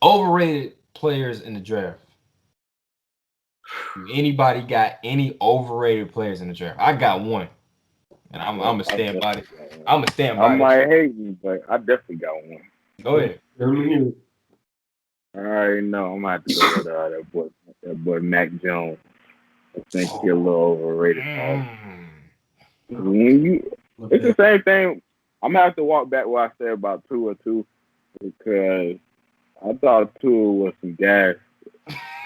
Overrated players in the draft. Anybody got any overrated players in the draft? I got one, and I'm Yeah, gonna I stand by it. definitely got one. I'm gonna stand I by it. might hate you, but I definitely got one. Go ahead. Let me hear it. I already know I'm gonna have to go with that boy Mac Jones. I think he's a Oh. little overrated, Paul. Mm. When you, My it's the bad. same thing. I'm gonna have to walk back what I said about Tua too, because I thought Tua was some gas.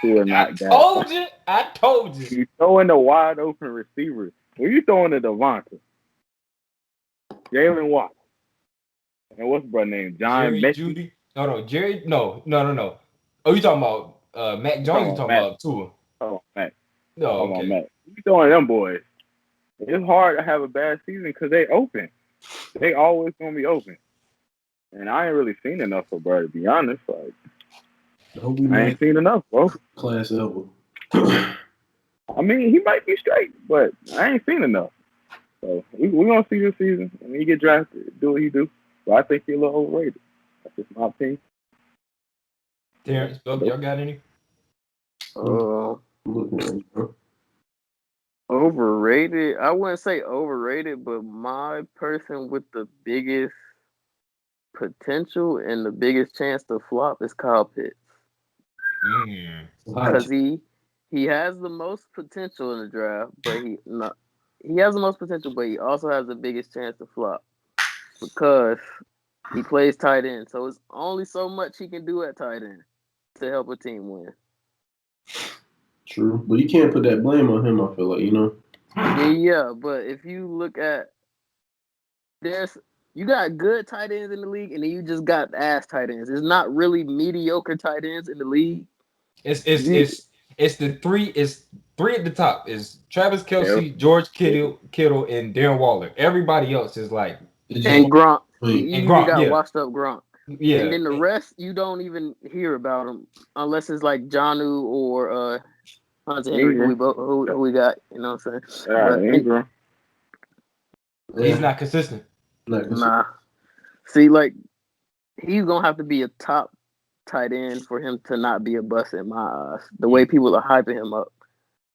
Tua I not gas. told you. I told you. You throwing the wide open receiver. When you throwing to Devonta, Jalen Watt, and what's bro name? John Jerry Messi. Judy. No, no, Jerry. No, no, no, no. Oh, you talking about Mac You Jones? talking You about talking Matt? about Tua? Oh Matt. No, Talking about okay. Matt. You throwing them boys. It's hard to have a bad season because they open. They always gonna be open. And I ain't really seen enough for bro to be honest. Like I hope we I land ain't seen enough, bro. class level. I mean, he might be straight, but I ain't seen enough. So we gonna see this season. When he get drafted, do what he do. But I think he's a little overrated. That's just my opinion. Terrance, I Belk, do. y'all got any? I'm Uh, looking at it, bro. Overrated. I wouldn't say overrated, but my person with the biggest potential and the biggest chance to flop is Kyle Pitts Mm. Hot because take. he has the most potential in the draft, but he has the most potential, but he also has the biggest chance to flop because he plays tight end. So it's only so much he can do at tight end to help a team win. True, but you can't put that blame on him. I feel like Yeah, but if you look at there's you got good tight ends in the league, and then you just got ass tight ends. There's not really mediocre tight ends in the league. It's it's You it's it's the three. It's three at the top. Is Travis Eric, Kelsey, George Kittle, and Darren Waller. Everybody else is like it's just and Gronk, you, wait. and even Gronk. got Yeah, washed up Gronk, and yeah. then the rest you don't even hear about them unless it's like Jonu or Hunter Henry, Ingram. who we got. You know what I'm saying? Yeah, But Ingram. He's Yeah, not consistent. not consider. nah, see, like he's gonna have to be a top tight end for him to not be a bust in my eyes. The way people are hyping him up,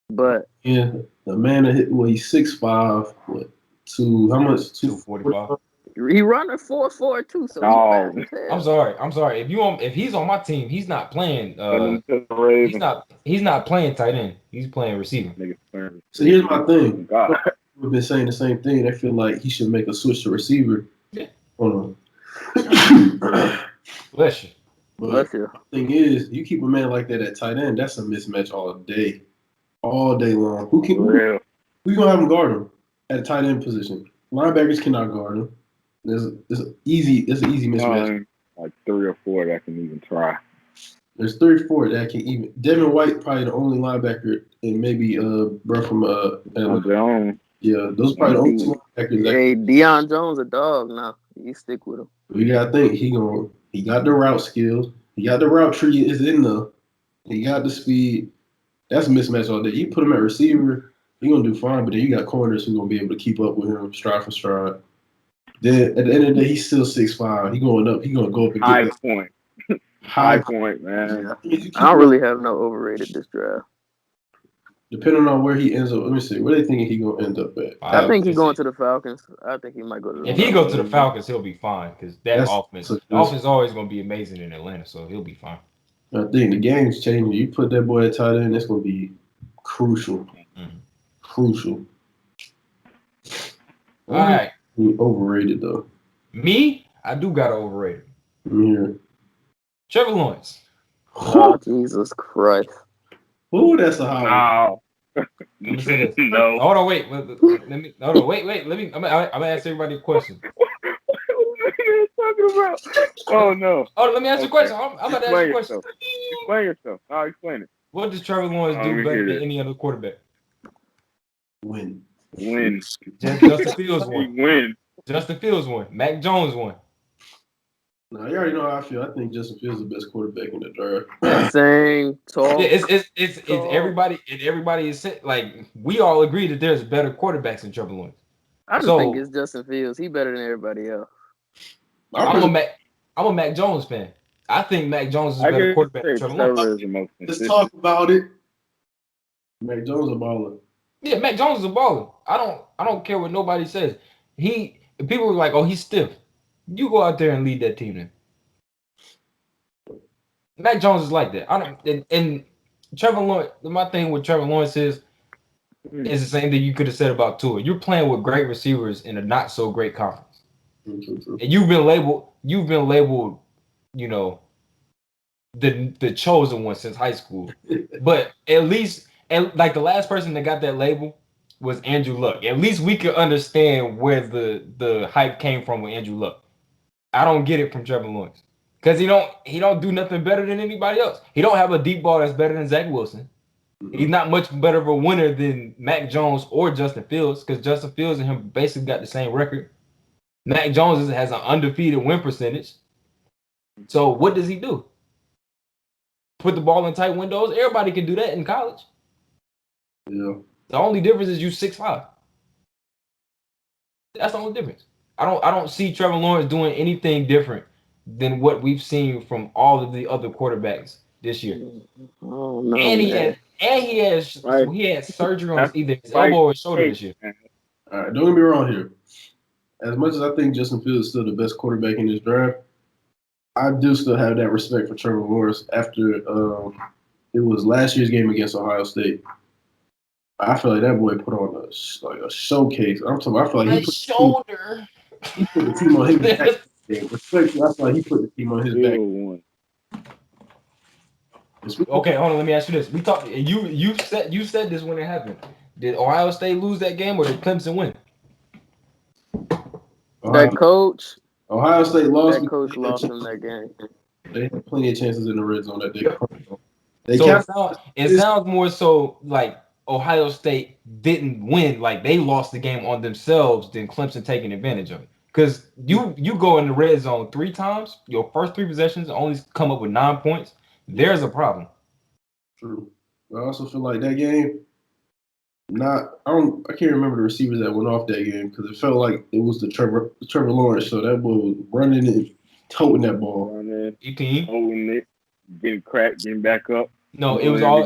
but Yeah, the man that hit. Well, he's 6'5". What? Two? How much? Two 245. 45. he running 4.42, so he No, fast as I'm hell. sorry. I'm sorry. If he's on my team, he's not playing. send him to the Ravens. He's not playing tight end. He's playing receiver. Niggas playing So here's my receiver. thing. God. We've been saying the same thing. I feel like he should make a switch to receiver. Yeah. Hold on. Bless you. But Bless you. the thing is, you keep a man like that at tight end, that's a mismatch all day long. For real. Who you gonna have him guard him at a tight end position? Linebackers cannot guard him. There's an easy mismatch. Like three or four that can even try. There's 3 or 4 that can even. Devin White probably the only linebacker, and maybe bro from On Atlanta. their own. Yeah, those are Hey, probably the only two linebackers that Deion Jones a dog now. You stick with him. you gotta think he got the route skills. He got the route tree is in the. He got the speed. That's a mismatch all day. You put him at receiver, he gonna do fine, but then you got corners who gonna be able to keep up with him stride for stride. Then at the end of the day, he's still 6'5". He going up. He gonna go up and get High that point. High high. point, man. Yeah. You I keep don't him up, really have no overrated this draft. depending on where he ends up. Let me see. Where they thinking he gonna end up at? I Five, think he six, going eight. to the Falcons. I think he might go to the If he go Falcons. to the Falcons, he'll be fine because That's a the good. offense is always going to be amazing in Atlanta, so he'll be fine. I think the game's changing. You put that boy at tight end, it's gonna be crucial. Mhm. Crucial. All right, Overrated though. me, I do got to overrated. Yeah. Trevor Lawrence. Oh Jesus Christ! Ooh, that's a hot one. No. I'm gonna say this. No. Hold on, wait. Let me. Hold on, wait. Let me. I'm gonna ask everybody a question. What are you talking about? Oh no. Oh, let me ask you a Okay. question. I'm about to ask you Explain a question. yourself. Explain yourself. I'll explain it. What does Trevor Lawrence Let do me better hear than this. any other quarterback? Win. Win. Justin Fields He won. win. Justin Fields won. Mac Jones won. Now you already know how I feel. I think Justin Fields is the best quarterback in the draft. Yeah. Same Yeah, talk. it's Talk. everybody and everybody is like we all agree that there's better quarterbacks than Trevor Lawrence. I just think So it's Justin Fields. He better than everybody else. I I'm a personally, Mac I'm a Mac Jones fan. I think Mac Jones is a I better guess quarterback than Trevor Lawrence. Trevor is the most Let's consistent. talk about it. Mac Jones a baller. Yeah, Mac Jones is a baller. I don't care what nobody says. People were like, oh, he's stiff. You go out there and lead that team then. Mac Jones is like that. I don't and Trevor Lawrence. My thing with Trevor Lawrence is the same thing you could have said about Tua. You're playing with great receivers in a not so great conference. True. And you've been labeled, you know, the chosen one since high school. But at least, and like the last person that got that label was Andrew Luck. At least we could understand where the hype came from with Andrew Luck. I don't get it from Trevor Lawrence because he don't do nothing better than anybody else. He don't have a deep ball that's better than Zach Wilson. He's not much better of a winner than Mac Jones or Justin Fields because Justin Fields and him basically got the same record. Mac Jones has an undefeated win percentage. So what does he do? Put the ball in tight windows. Everybody can do that in college. Yeah. The only difference is you 6'5". That's the only difference. I don't see Trevor Lawrence doing anything different than what we've seen from all of the other quarterbacks this year. Oh no, And he man. had surgery on either his elbow or shoulder this year. All right, don't get me wrong here. As much as I think Justin Fields is still the best quarterback in this draft, I do still have that respect for Trevor Lawrence after it was last year's game against Ohio State. I feel like that boy put on a showcase. I feel like he put the team on his back. Respectfully, I feel like he put the team on his back. Okay, hold on. Let me ask you this. We talked. You said this when it happened. Did Ohio State lose that game or did Clemson win? Ohio State lost. That coach lost in that game. They had plenty of chances in the red zone that day. It sounds more so like Ohio State didn't win, like they lost the game on themselves than Clemson taking advantage of it. Because you go in the red zone 3 times, your first 3 possessions only come up with 9 points. There's a problem. True. I also feel like that game. I can't remember the receivers that went off that game because it felt like it was the Trevor Lawrence show. That boy was running and toting that ball. Holding it, getting cracked, getting back up. No, it was all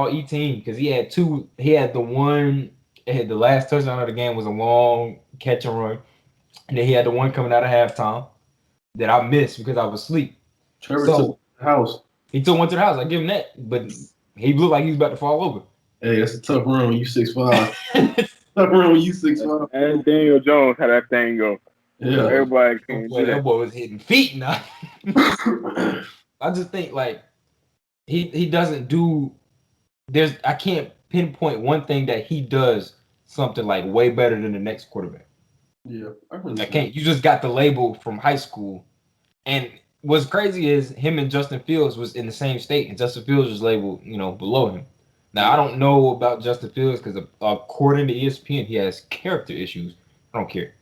E-team because he had the last touchdown of the game was a long catch and run. And then he had the one coming out of halftime that I missed because I was asleep. Trevor took the house. He took one to the house. I give him that, but he looked like he was about to fall over. Hey, that's a tough run when you 6'5". Tough run when you 6'5". And Daniel Jones had that thing go. Yeah, everybody can do that. That boy was hitting feet now. I just think like he doesn't do. I can't pinpoint one thing that he does something like way better than the next quarterback. Yeah, I can't. You just got the label from high school, and what's crazy is him and Justin Fields was in the same state, and Justin Fields was labeled, below him. Now I don't know about Justin Fields because according to ESPN, he has character issues. I don't care.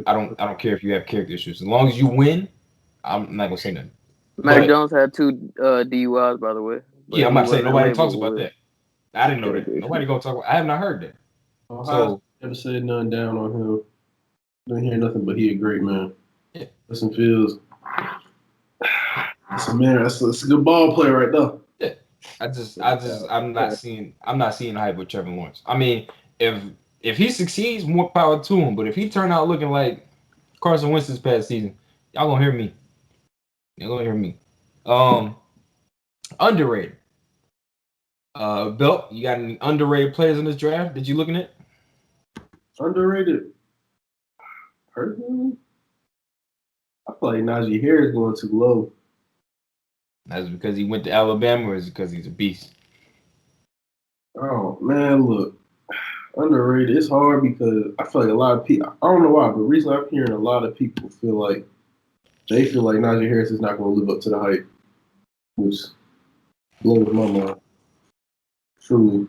I don't care if you have character issues. As long as you win, I'm not gonna say nothing. Mac Jones had 2 DUIs, by the way. Yeah, I'm about to say nobody talks about that. I didn't know that. Nobody gonna talk about. I have not heard that. So never said nothing down on him. Don't hear nothing, but he a great man. Yeah. Justin Fields. That's a man. That's a good ball player right there. Yeah. I'm not seeing the hype with Trevor Lawrence. I mean, if he succeeds, more power to him. But if he turn out looking like Carson Wentz this past season, y'all gonna hear me. Underrated. Belk, you got any underrated players in this draft that you looking at? Underrated. Personally, I feel like Najee Harris going too low. That's because he went to Alabama, or is it because he's a beast? Oh man, look, underrated. It's hard because I feel like a lot of people. I don't know why, but recently I'm hearing a lot of people feel like Najee Harris is not going to live up to the hype, which blows my mind. Truly,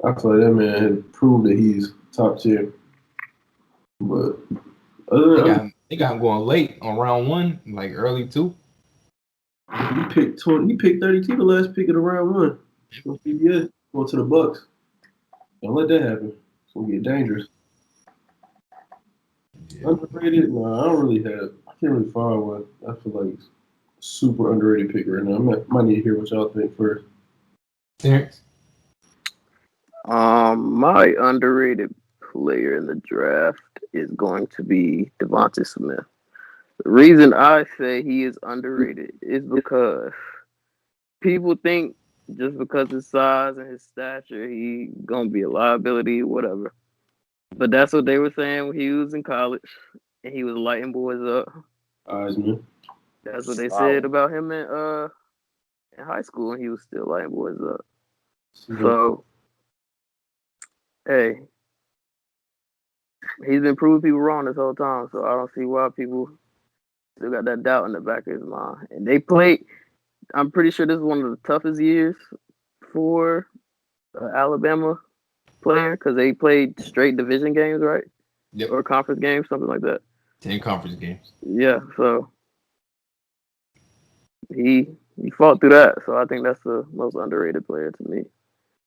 I feel like that man has proved that he's top tier. But they got him going late on round 1, like early 2. He picked 32 the last pick of the round 1. Go CBS, go to the Bucks. Don't let that happen. It's gonna get dangerous. Yeah. Underrated? No, I don't really have. can't really find one. I feel like it's super underrated pick right now. Might need to hear what y'all think first. Terrance? My underrated player in the draft is going to be Devontae Smith. The reason I say he is underrated is because people think just because his size and his stature, he gonna be a liability, whatever. But that's what they were saying when he was in college and he was lighting boys up. Eisman. That's what they Wow. said about him in high school, and he was still lighting boys up. So, So, hey, he's been proving people wrong this whole time. So I don't see why people still got that doubt in the back of his mind. And they played. I'm pretty sure this is one of the toughest years for Alabama player because they played straight division games, right? Yep. Or conference games, something like that. 10 conference games. Yeah, so he fought through that. So I think that's the most underrated player to me.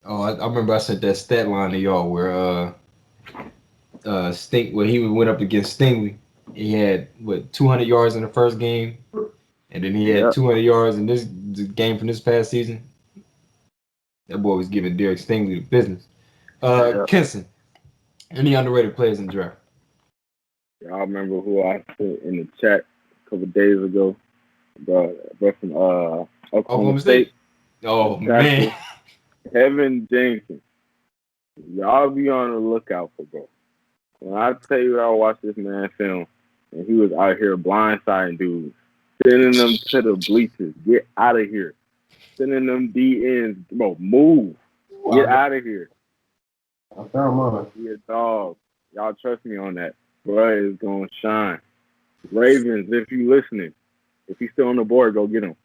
Oh, I remember I sent that stat line to y'all where when he went up against Stingley, he had 200 yards in the first game, and then he had Yeah. 200 yards in this game from this past season. That boy was giving Derek Stingley the business. Yeah. Kinson, any underrated players in the draft? Y'all remember who I put in the chat a couple days ago? Bro from Oklahoma State. Oh Tackle man, Kevin Jenkins. Y'all be on the lookout for bro. When I tell you I watched this man film, and he was out here blindsiding dudes, sending them to the bleachers. Get out of here. Sending them DNs, bro. Move. Get out of here. I found mine. He a dog. Y'all trust me on that. Bro is gonna shine. Ravens, if you listening, if he's still on the board, go get him.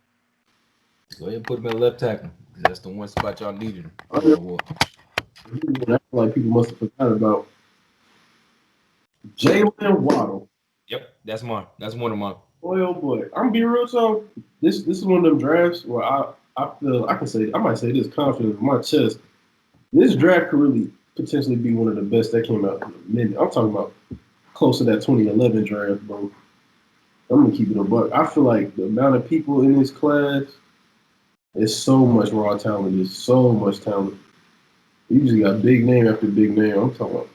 go ahead and put him at left tackle. That's the one spot y'all needed him. I feel like people must have forgot about Jalen Waddle. Yep, that's mine. That's one of mine. Boy, oh boy. I'm being real, so this is one of them drafts where I feel I might say this confident in my chest. This draft could really potentially be one of the best that came out in a minute. I'm talking about close to that 2011 draft, bro. I'm gonna keep it a buck. I feel like the amount of people in this class is so much raw talent. There's so much talent. You just got big name after big name. I'm talking about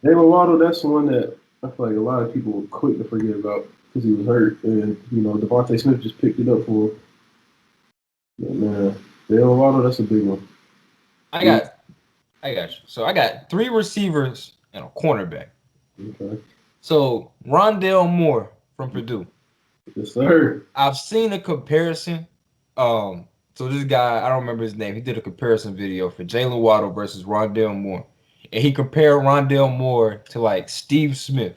Jalen Waddle. That's the one that I feel like a lot of people were quick to forget about because he was hurt, and Devontae Smith just picked it up for him. Yeah, man, Jalen Waddle, that's a big one. I got you. So I got 3 receivers and a cornerback. Okay. So Rondale Moore from Purdue. Yes, sir. I've seen a comparison. So this guy, I don't remember his name. He did a comparison video for Jalen Waddle versus Rondale Moore, and he compared Rondale Moore to like Steve Smith,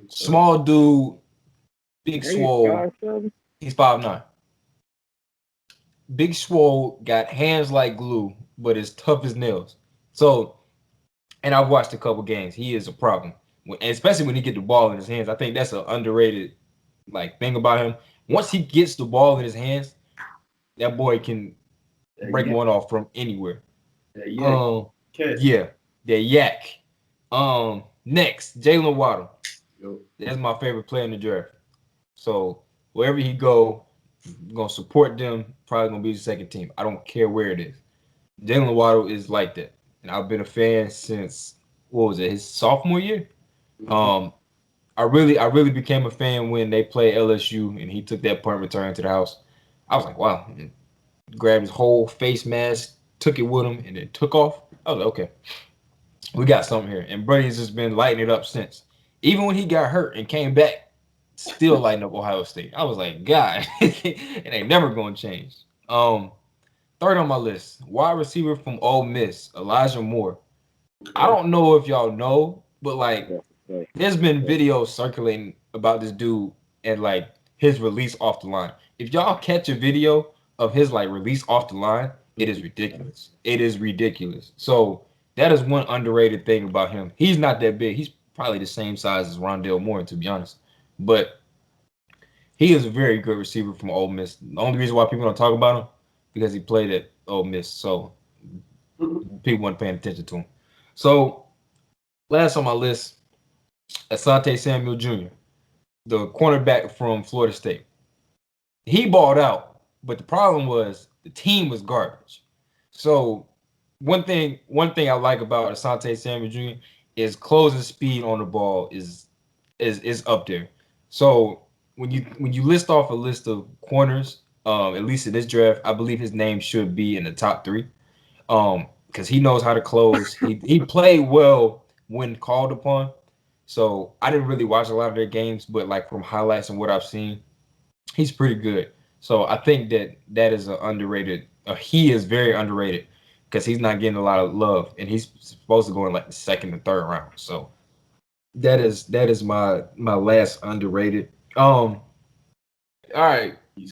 small dude, big Hey, swole. 5'7". He's 5'9". Big swole, got hands like glue, but as tough as nails. So, and I've watched a couple games. He is a problem, especially when he get the ball in his hands. I think that's an underrated thing about him. Once he gets the ball in his hands, that boy can break one off from anywhere. Yeah, the yak. Next, Jalen Waddle. That's my favorite player in the draft. So wherever he go, I'm gonna support them. Probably gonna be the second team. I don't care where it is. Jalen Waddle is like that, and I've been a fan since his sophomore year. I really became a fan when they played LSU and he took that punt return to the house. I was like, wow. Grabbed his whole face mask, took it with him, and then took off. I was like, okay, we got something here. And Brady's just been lighting it up since. Even when he got hurt and came back, still lighting up Ohio State. I was like, God, it ain't never gonna change. Third on my list, wide receiver from Ole Miss, Elijah Moore. I don't know if y'all know, but there's been videos circulating about this dude and his release off the line. If y'all catch a video of his release off the line, it is ridiculous. It is ridiculous. So that is one underrated thing about him. He's not that big. He's probably the same size as Rondale Moore, to be honest. But he is a very good receiver from Ole Miss. The only reason why people don't talk about him because he played at Ole Miss, so people weren't paying attention to him. So last on my list, Asante Samuel Jr. the cornerback from Florida State. He balled out, but the problem was the team was garbage. So one thing I like about Asante Samuel Jr. is closing speed on the ball is up there. So when you list off a list of corners, at least in this draft, I believe his name should be in the top three. Because he knows how to close. He played well when called upon. So I didn't really watch a lot of their games, but like from highlights and what I've seen, he's pretty good. So I think that is an underrated. He is very underrated because he's not getting a lot of love, and he's supposed to go in like the second and third round. So that is my last underrated. All right.